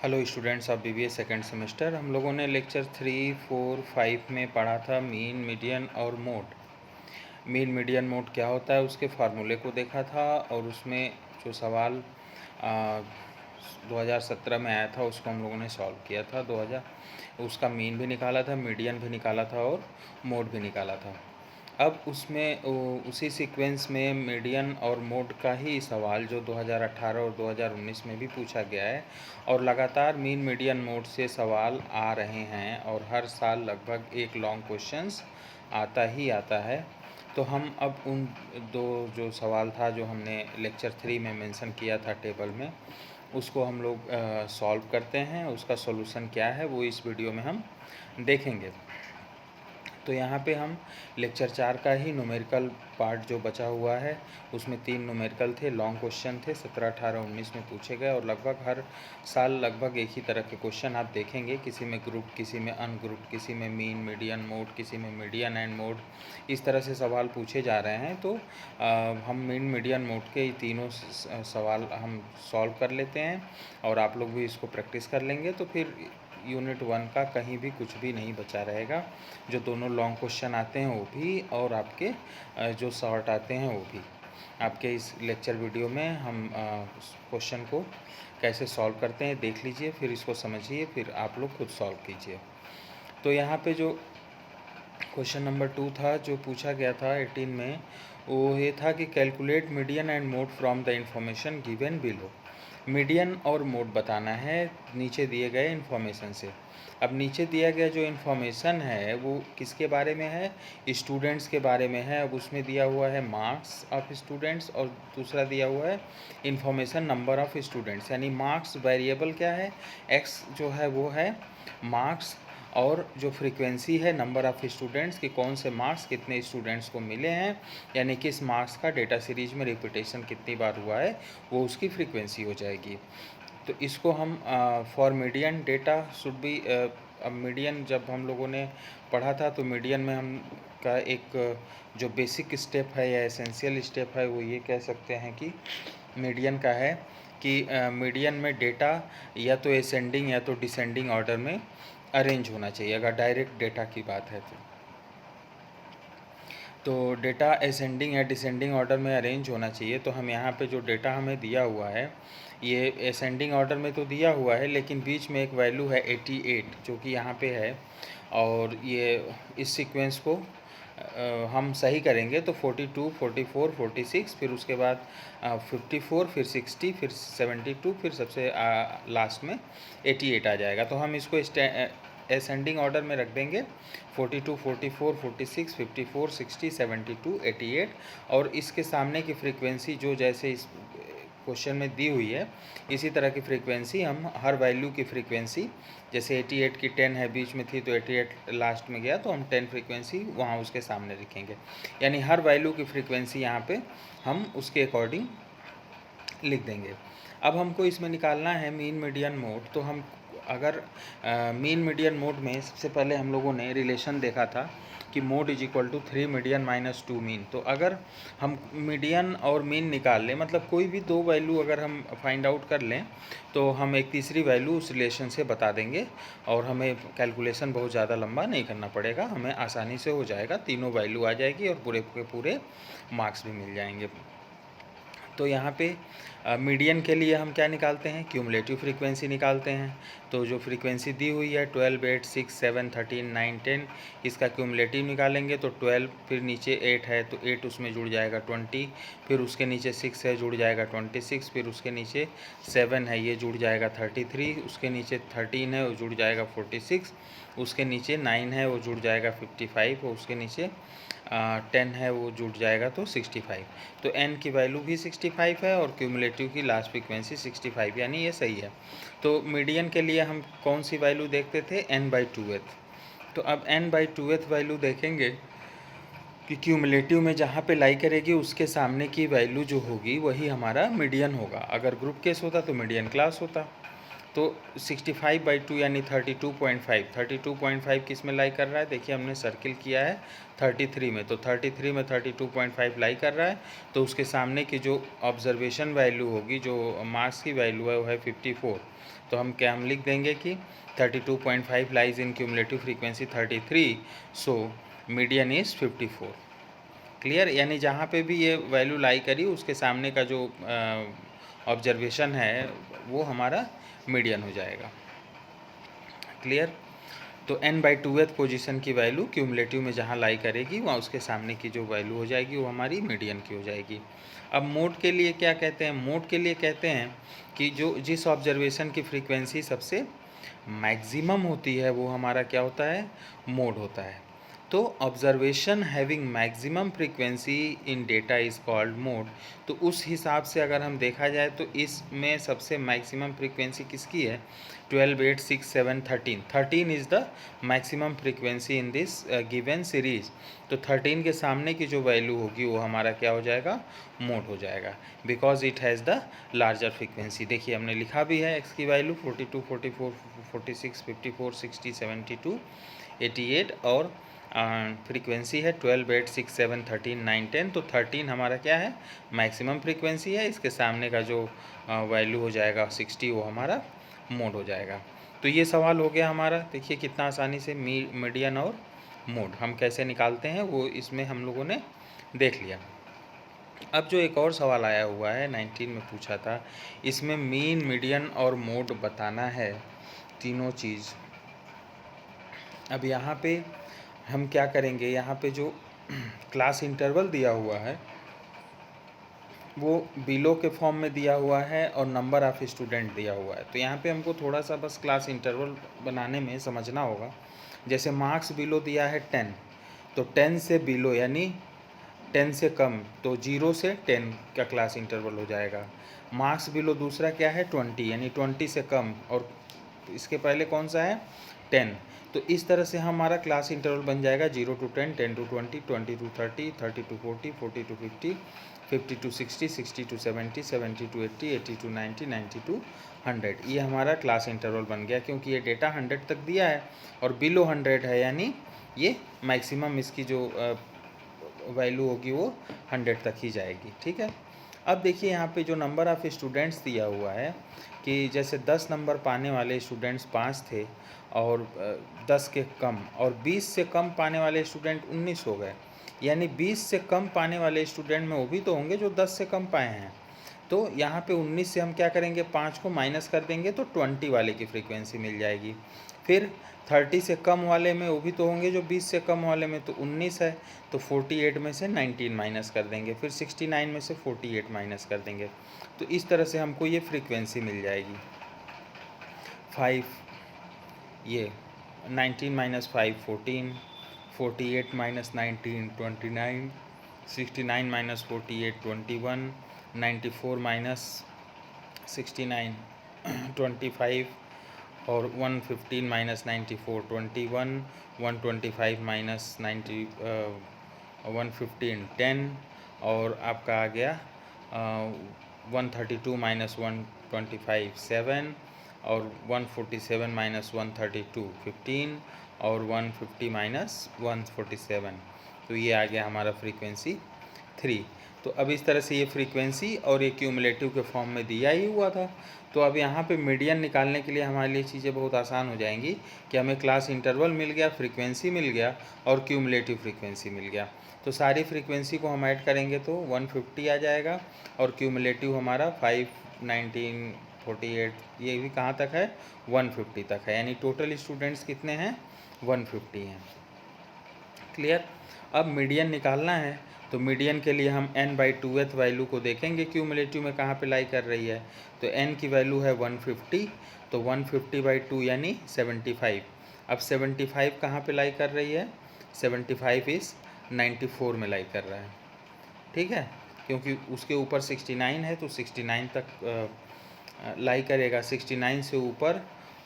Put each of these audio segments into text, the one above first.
Hello students of BBA second semester. हम लोगों ने लेक्चर 3, 4, 5 में पढ़ा था मीन, मीडियन और मोड। मीन मीडियन मोड क्या होता है उसके फार्मूले को देखा था, और उसमें जो सवाल 2017 में आया था उसको हम लोगों ने सॉल्व किया था। 2000 उसका मीन भी निकाला था, मीडियन भी निकाला था और मोड भी निकाला था। अब उसमें उसी सीक्वेंस में मीडियन और मोड का ही सवाल जो 2018 और 2019 में भी पूछा गया है, और लगातार मीन मीडियन मोड से सवाल आ रहे हैं और हर साल लगभग एक लॉन्ग क्वेश्चंस आता ही आता है। तो हम अब उन दो जो सवाल था जो हमने लेक्चर 3 में मेंशन किया था टेबल में, उसको हम लोग सॉल्व करते हैं। उसका सॉल्यूशन क्या है वो इस वीडियो में हम देखेंगे। तो यहाँ पे हम लेक्चर 4 का ही न्यूमेरिकल पार्ट जो बचा हुआ है, उसमें 3 न्यूमेरिकल थे, लॉन्ग क्वेश्चन थे, 17, 18, 19 में पूछे गए, और लगभग हर साल लगभग एक ही तरह के क्वेश्चन आप देखेंगे। किसी में ग्रुप, किसी में अनग्रुप, किसी में मीन मीडियन मोड, किसी में मीडियन एंड मोड, इस तरह से सवाल पूछे जा रहे हैं। तो हम मीन मीडियन मोड के तीनों सवाल हम सॉल्व कर लेते हैं, और आप लोग भी इसको प्रैक्टिस कर लेंगे तो फिर यूनिट 1 का कहीं भी कुछ भी नहीं बचा रहेगा। जो दोनों लॉन्ग क्वेश्चन आते हैं वो भी, और आपके जो शॉर्ट आते हैं वो भी। आपके इस लेक्चर वीडियो में हम क्वेश्चन को कैसे सॉल्व करते हैं देख लीजिए, फिर इसको समझिए, फिर आप लोग खुद सॉल्व कीजिए। तो यहाँ पे जो क्वेश्चन नंबर 2 था जो पूछा गया था 18 में, वो ये था कि calculate median and mode from the information given below. Median और मोड बताना है नीचे दिए गए इन्फॉर्मेशन से। अब नीचे दिया गया जो इन्फॉर्मेशन है वो किसके बारे में है? स्टूडेंट्स के बारे में है। अब उसमें दिया हुआ है मार्क्स ऑफ स्टूडेंट्स, और दूसरा दिया हुआ है इन्फॉर्मेशन नंबर ऑफ स्टूडेंट्स। यानी मार्क्स वेरिएबल क्या है? एक्स जो है वो है मार्क्स, और जो फ्रीक्वेंसी है नंबर ऑफ़ स्टूडेंट्स कि कौन से मार्क्स कितने स्टूडेंट्स को मिले हैं, यानी किस मार्क्स का डेटा सीरीज में रिपीटेशन कितनी बार हुआ है, वो उसकी फ्रीक्वेंसी हो जाएगी। तो इसको हम for median data should be, अब मीडियन जब हम लोगों ने पढ़ा था तो मीडियन में हम का एक जो बेसिक स्टेप है या एसेंशियल स्टेप है वो ये कह सकते हैं कि मीडियन का है कि मीडियन में डेटा या तो असेंडिंग या तो डिसेंडिंग ऑर्डर में अरेंज होना चाहिए, अगर डायरेक्ट डेटा की बात है तो डेटा असेंडिंग या डिसेंडिंग ऑर्डर में अरेंज होना चाहिए। तो हम यहाँ पे जो डेटा हमें दिया हुआ है ये असेंडिंग ऑर्डर में तो दिया हुआ है, लेकिन बीच में एक वैल्यू है 88 जो कि यहाँ पे है, और ये इस सीक्वेंस को हम सही करेंगे तो 42, 44, 46, फिर उसके बाद 54, फिर 60, फिर 72, फिर सबसे लास्ट में 88 आ जाएगा। तो हम इसको असेंडिंग ऑर्डर में रख देंगे 42, 44, 46, 54, 60, 72, 88, और इसके सामने की फ्रीक्वेंसी जो जैसे इस क्वेश्चन में दी हुई है इसी तरह की फ्रीक्वेंसी हम हर वैल्यू की फ्रीक्वेंसी, जैसे 88 की 10 है बीच में थी तो 88 लास्ट में गया तो हम 10 फ्रीक्वेंसी वहाँ उसके सामने लिखेंगे, यानी हर वैल्यू की फ्रीक्वेंसी यहाँ पे हम उसके अकॉर्डिंग लिख देंगे। अब हमको इसमें निकालना है मीन मीडियन मोड। तो हम अगर मीन मीडियन मोड में सबसे पहले हम लोगों ने रिलेशन देखा था कि mode is equal to 3 median minus 2 mean. तो अगर हम मीडियन और मीन निकाल लें, मतलब कोई भी दो वैल्यू अगर हम फाइंड आउट कर लें तो हम एक तीसरी वैल्यू उस रिलेशन से बता देंगे, और हमें कैलकुलेशन बहुत ज़्यादा लंबा नहीं करना पड़ेगा, हमें आसानी से हो जाएगा, तीनों वैल्यू आ जाएगी और पूरे के पूरे मार्क्स भी मिल जाएंगे। तो यहाँ पे मीडियन के लिए हम क्या निकालते हैं? क्यूमुलेटिव फ्रीक्वेंसी निकालते हैं। तो जो फ्रीक्वेंसी दी हुई है 12, 8, 6, 7, 13, 9, 10, इसका क्यूमुलेटिव निकालेंगे तो 12, फिर नीचे 8 है तो 8 उसमें जुड़ जाएगा 20, फिर उसके नीचे 6 है जुड़ जाएगा 26, फिर उसके नीचे 7 है ये जुड़ जाएगा 33, उसके नीचे 13 है वो जुड़ जाएगा 46, उसके नीचे 9 है वो जुड़ जाएगा 55, और उसके नीचे 10 है वो जुड़ जाएगा तो 65। तो n की वैल्यू भी 65 है और क्यूमुलेटिव की लास्ट फ्रीक्वेंसी 65, यानी ये सही है। तो मीडियन के लिए हम कौन सी वैल्यू देखते थे? n/2th। तो अब n/2th वैल्यू देखेंगे कि क्यूमुलेटिव में जहाँ पे लाई करेगी उसके सामने की वैल्यू जो होगी वही हमारा मीडियन होगा। अगर ग्रुप केस होता तो मीडियन क्लास होता। तो 65/2 यानी 32.5, 32.5 किस में लाई कर रहा है, देखिए हमने सर्किल किया है 33 में, तो 33 में 32.5 लाई कर रहा है। तो उसके सामने की जो ऑब्जर्वेशन वैल्यू होगी, जो मार्क्स की वैल्यू है, वो है 54। तो हम लिख देंगे कि 32.5 lies in cumulative frequency 33, so median is 54। Clear, यानी जहाँ पे भी ये वैल्यू लाई करी उसके सामने का जो ऑब्जर्वेशन है वो हमारा मीडियन हो जाएगा। क्लियर, तो n/2th पोजीशन की वैल्यू क्यूमुलेटिव में जहाँ लाई करेगी वहाँ उसके सामने की जो वैल्यू हो जाएगी वो हमारी मीडियन की हो जाएगी। अब मोड के लिए क्या कहते हैं, मोड के लिए कहते हैं कि जो जिस ऑब्जर्वेशन की फ्रीक्वेंसी सबसे मैक्सिमम होती है वो हमारा क्या होता है, मोड होता है। तो observation having maximum frequency in data is called mode. तो उस हिसाब से अगर हम देखा जाए तो इसमें सबसे मैक्सिमम फ्रीक्वेंसी किसकी है, 12, 8, 6, 7, 13, 13 is the maximum frequency in this given series. तो 13 के सामने की जो वैल्यू होगी वो हमारा क्या हो जाएगा, मोड हो जाएगा, because it has the larger frequency. देखिए हमने लिखा भी है एक्स की वैल्यू 42, 44, 46, 54, 60, 72, 88 और फ्रीक्वेंसी है 12, 8, 6, 7, 13, 9, 10। तो 13 हमारा क्या है, मैक्सिमम फ्रीक्वेंसी है, इसके सामने का जो वैल्यू हो जाएगा 60 वो हमारा मोड हो जाएगा। तो ये सवाल हो गया हमारा, देखिए कितना आसानी से मीडियन और मोड हम कैसे निकालते हैं वो इसमें हम लोगों ने देख लिया। अब जो एक और सवाल आया हुआ है 19 में पूछा था, इसमें मीन, मीडियन और मोड बताना है, तीनों चीज़। अब यहाँ पे हम क्या करेंगे, यहाँ पे जो क्लास इंटरवल दिया हुआ है वो बिलो के फॉर्म में दिया हुआ है और नंबर ऑफ़ स्टूडेंट दिया हुआ है। तो यहाँ पे हमको थोड़ा सा बस क्लास इंटरवल बनाने में समझना होगा। जैसे मार्क्स बिलो दिया है 10, तो 10 से बिलो यानी 10 से कम, तो 0 से 10 का क्लास इंटरवल हो जाएगा। मार्क्स बिलो दूसरा क्या है 20, यानी 20 से कम, और इसके पहले कौन सा है 10। तो इस तरह से हमारा क्लास इंटरवल बन जाएगा 0 to 10, 10 to 20, 20 to 30, 30 to 40, 40 to 50, 50 to 60, 60 to 70, 70 to 80, 80 to 90, 90 to 100। ये हमारा क्लास इंटरवल बन गया, क्योंकि ये डेटा 100 तक दिया है और बिलो 100 है, यानी ये मैक्सिमम इसकी जो वैल्यू होगी वो 100 तक ही जाएगी। ठीक है, अब देखिए यहाँ पे जो नंबर ऑफ़ स्टूडेंट्स दिया हुआ है कि जैसे 10 नंबर पाने वाले स्टूडेंट्स 5 थे और 10 के कम, और 20 से कम पाने वाले स्टूडेंट 19 हो गए, यानी 20 से कम पाने वाले स्टूडेंट में वो भी तो होंगे जो 10 से कम पाए हैं। तो यहाँ पे 19 से हम क्या करेंगे, 5 को माइनस कर देंगे तो 20 वाले की फ्रीक्वेंसी मिल जाएगी। फिर 30 से कम वाले में वो भी तो होंगे जो 20 से कम वाले में, तो 19 है, तो 48 में से 19 माइनस कर देंगे, फिर 69 में से 48 माइनस कर देंगे। तो इस तरह से हमको ये फ्रीक्वेंसी मिल जाएगी। 5 ये 19 माइनस 5 14, 48 माइनस 19 29, 69 माइनस 48 21, 94 माइनस 69 25, और 115 माइनस 94 21, 125 माइनस 115 10, और आपका आ गया 132 माइनस 125 7, और 147 माइनस 132 15, और 150 माइनस 147। तो ये आ गया हमारा फ्रीक्वेंसी 3। तो अब इस तरह से ये फ्रीक्वेंसी और ये क्यूमुलेटिव के फॉर्म में दिया ही हुआ था। तो अब यहाँ पे मीडियन निकालने के लिए हमारे लिए चीज़ें बहुत आसान हो जाएंगी कि हमें क्लास इंटरवल मिल गया, फ्रीक्वेंसी मिल गया और क्यूमुलेटिव फ्रीक्वेंसी मिल गया। तो सारी फ्रीक्वेंसी को हम ऐड करेंगे तो 150 आ जाएगा, और क्यूमुलेटिव हमारा 5, 19, 48, ये भी कहाँ तक है 150 तक है, यानी टोटल स्टूडेंट्स कितने हैं 150 हैं। क्लियर, अब मीडियन निकालना है, तो मीडियन के लिए हम n/2th वैल्यू को देखेंगे क्यूमुलेटिव में कहाँ पे लाई कर रही है। तो n की वैल्यू है 150, तो 150/2 यानी 75। अब 75 कहाँ पे लाई कर रही है, 75 इज़ 94 में लाई कर रहा है। ठीक है, क्योंकि उसके ऊपर 69 है तो 69 तक लाई करेगा, 69 से ऊपर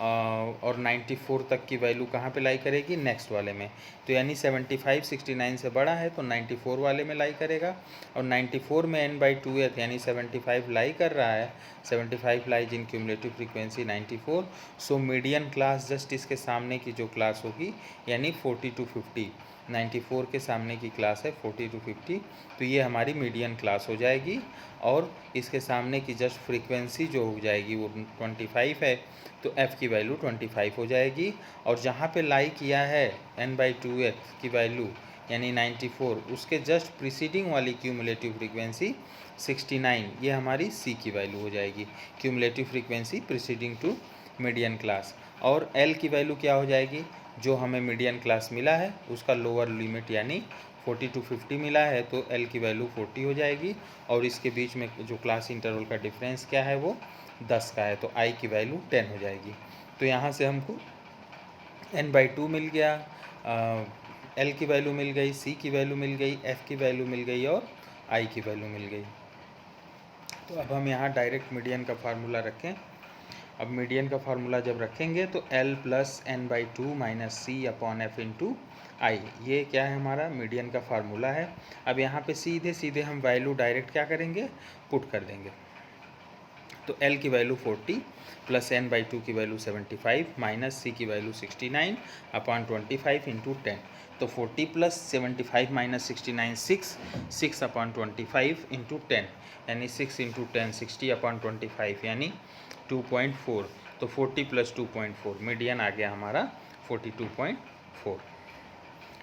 और 94 तक की वैल्यू कहाँ पे लाई करेगी, नेक्स्ट वाले में। तो यानी 75 69 से बड़ा है तो 94 वाले में लाई करेगा, और 94 में n/2th यानी 75 लाई कर रहा है, 75 lies in cumulative frequency 94। So median class just इसके सामने की जो क्लास होगी, यानी 40 to 50, 94 के सामने की क्लास है 40 to 50, तो ये हमारी मीडियन क्लास हो जाएगी। और इसके सामने की जस्ट फ्रीक्वेंसी जो हो जाएगी वो 25 है, तो f की वैल्यू 25 हो जाएगी। और जहाँ पे लाई किया है n/2th की वैल्यू यानी 94, उसके जस्ट प्रीसीडिंग वाली क्यूमुलेटिव फ्रीक्वेंसी 69, ये हमारी c की वैल्यू हो जाएगी, cumulative frequency preceding to median class. और l की वैल्यू क्या हो जाएगी, जो हमें मीडियन क्लास मिला है उसका लोअर लिमिट यानी 40 to 50 मिला है, तो L की वैल्यू 40 हो जाएगी। और इसके बीच में जो क्लास इंटरवल का डिफरेंस क्या है, वो 10 का है, तो I की वैल्यू 10 हो जाएगी। तो यहाँ से हमको n/2 मिल गया, L की वैल्यू मिल गई, C की वैल्यू मिल गई, F की वैल्यू मिल गई और I की वैल्यू मिल गई। तो अब हम यहाँ डायरेक्ट मीडियन का फार्मूला रखें। अब मीडियन का फार्मूला जब रखेंगे तो L + n/2 - C/F × I, ये क्या है, हमारा मीडियन का फार्मूला है। अब यहाँ पे सीधे सीधे हम वैल्यू डायरेक्ट क्या करेंगे, पुट कर देंगे। तो L की वैल्यू 40 + n/2 की वैल्यू 75 - C की वैल्यू 69/25 × 10। तो 40 + 75 - 69 6/25 × 10, यानी 6 × 10 60/25 यानी 2.4। तो 40 + 2.4 मीडियन आ गया हमारा 42.4।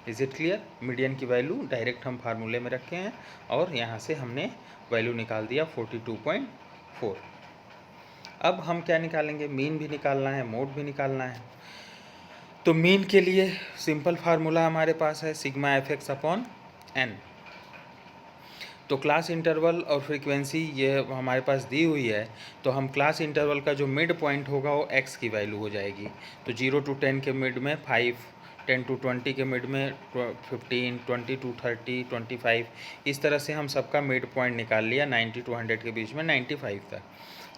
Is it clear. मीडियन की वैल्यू डायरेक्ट हम फार्मूले में रखे हैं और यहाँ से हमने वैल्यू निकाल दिया 42.4। अब हम क्या निकालेंगे, मीन भी निकालना है, मोड भी निकालना है। तो मीन के लिए सिंपल फार्मूला हमारे पास है σfx/n। तो क्लास इंटरवल और फ्रीक्वेंसी ये हमारे पास दी हुई है, तो हम क्लास इंटरवल का जो मिड पॉइंट होगा वो x की वैल्यू हो जाएगी। तो 0 to 10 के मिड में 5, 10 to 20 के मिड में 15, 20 to 30 25, इस तरह से हम सबका मिड पॉइंट निकाल लिया 90 to 100 के बीच में 95 तक।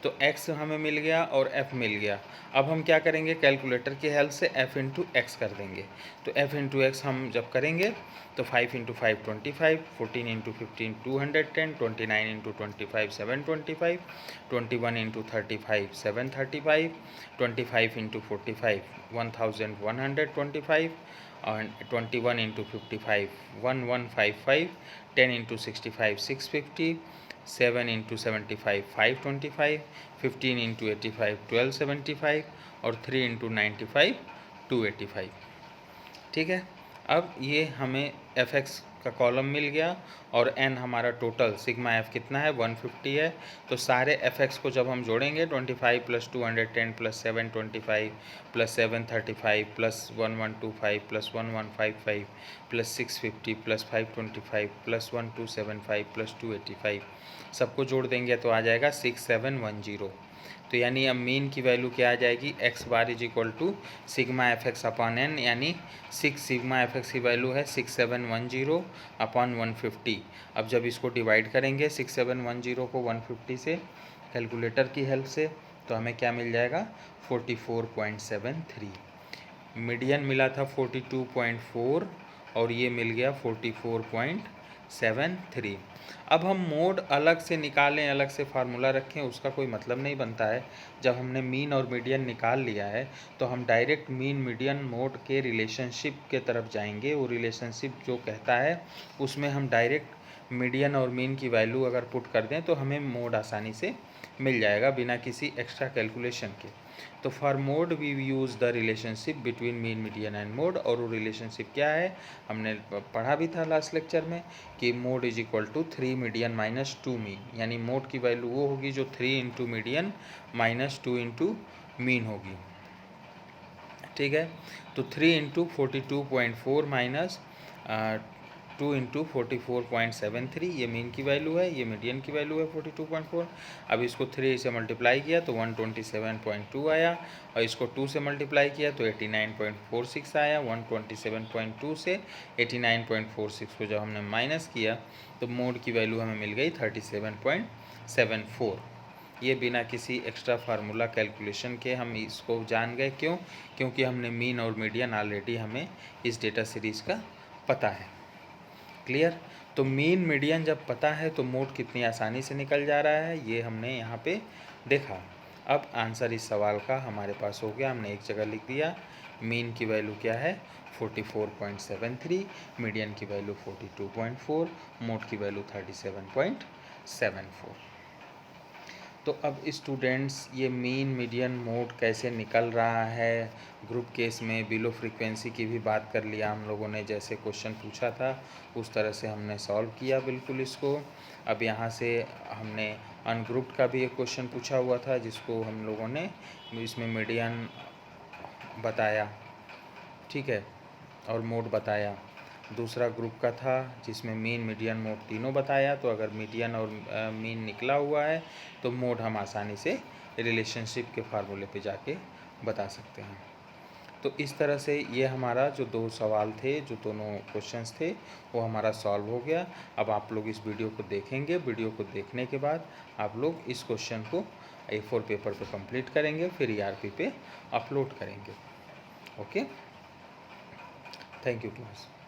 तो x हमें मिल गया और f मिल गया। अब हम क्या करेंगे, कैलकुलेटर की हेल्प से f × x कर देंगे। तो f × x हम जब करेंगे तो 5 × 5 25, 14 × 15 210, 29 × 25 725, 21 × 35 735, 25 × 45 1125, and 21 × 55 1155, 10 × 65 650, 7 × 75 525, 15 × 85 1275 और 3 × 95 285। ठीक है। अब ये हमें fx का कॉलम मिल गया और n हमारा टोटल सिग्मा f कितना है 150 है। तो सारे fx को जब हम जोड़ेंगे 25 + 210 + 725 + 735 + 1125 + 1155 + 650 + 525 + 1275 + 285, सबको जोड़ देंगे तो आ जाएगा 6710। तो यानी अब मीन की वैल्यू क्या आ जाएगी, x बार = σfx/n, यानी 6 σfx की वैल्यू है 6710/150। अब जब इसको डिवाइड करेंगे 6710 को 150 से कैलकुलेटर की हेल्प से, तो हमें क्या मिल जाएगा 44.73। मीडियन मिला था 42.4 और ये मिल गया 44.73। अब हम मोड अलग से निकालें, अलग से फार्मूला रखें, उसका कोई मतलब नहीं बनता है। जब हमने मीन और मीडियन निकाल लिया है तो हम डायरेक्ट मीन मीडियन मोड के रिलेशनशिप के तरफ जाएंगे। वो रिलेशनशिप जो कहता है उसमें हम डायरेक्ट मीडियन और मीन की वैल्यू अगर पुट कर दें तो हमें मोड आसानी से मिल जाएगा बिना किसी एक्स्ट्रा कैलकुलेशन के। तो for mode we use the relationship between mean median and mode. और वो रिलेशनशिप क्या है, हमने पढ़ा भी था लास्ट लेक्चर में कि मोड = 3 मीडियन - 2 मीन, यानी मोड की वैल्यू वो होगी जो 3 × मीडियन - 2 × मीन होगी। ठीक है। तो 3 × 42.4 - 2 × 44.73 ये मीन की वैल्यू है, ये मीडियन की वैल्यू है 42.4। अब इसको 3 से मल्टीप्लाई किया तो 127.2 आया, और इसको 2 से मल्टीप्लाई किया तो 89.46 आया। 127.2 से 89.46 को जब हमने माइनस किया तो मोड की वैल्यू हमें मिल गई 37.74। ये बिना किसी एक्स्ट्रा फार्मूला कैलकुलेशन के हम इसको जान गए। क्यों? क्योंकि हमने मीन और मीडियन ऑलरेडी हमें इस डेटा सीरीज़ का पता है। क्लियर? तो मीन मीडियन जब पता है तो मोड कितनी आसानी से निकल जा रहा है, ये हमने यहाँ पे देखा। अब आंसर इस सवाल का हमारे पास हो गया, हमने एक जगह लिख दिया। मीन की वैल्यू क्या है? 44.73, मीडियन की वैल्यू 42.4, मोड की वैल्यू 37.74। तो अब स्टूडेंट्स ये मीन मीडियन मोड कैसे निकल रहा है, ग्रुप केस में बिलो फ्रीक्वेंसी की भी बात कर लिया हम लोगों ने, जैसे क्वेश्चन पूछा था उस तरह से हमने सॉल्व किया बिल्कुल इसको। अब यहाँ से हमने अनग्रुप्ड का भी एक क्वेश्चन पूछा हुआ था जिसको हम लोगों ने इसमें मीडियन बताया, ठीक है, और मोड बताया। दूसरा ग्रुप का था जिसमें मीन मीडियन मोड तीनों बताया। तो अगर मीडियन और मीन निकला हुआ है तो मोड हम आसानी से रिलेशनशिप के फार्मूले पे जाके बता सकते हैं। तो इस तरह से ये हमारा जो दो सवाल थे, जो दोनों क्वेश्चंस थे, वो हमारा सॉल्व हो गया। अब आप लोग इस वीडियो को देखेंगे, वीडियो को देखने के बाद आप लोग इस क्वेश्चन को A4 पेपर पे कंप्लीट करेंगे, फिर ERP पे अपलोड करेंगे। Okay, thank you class.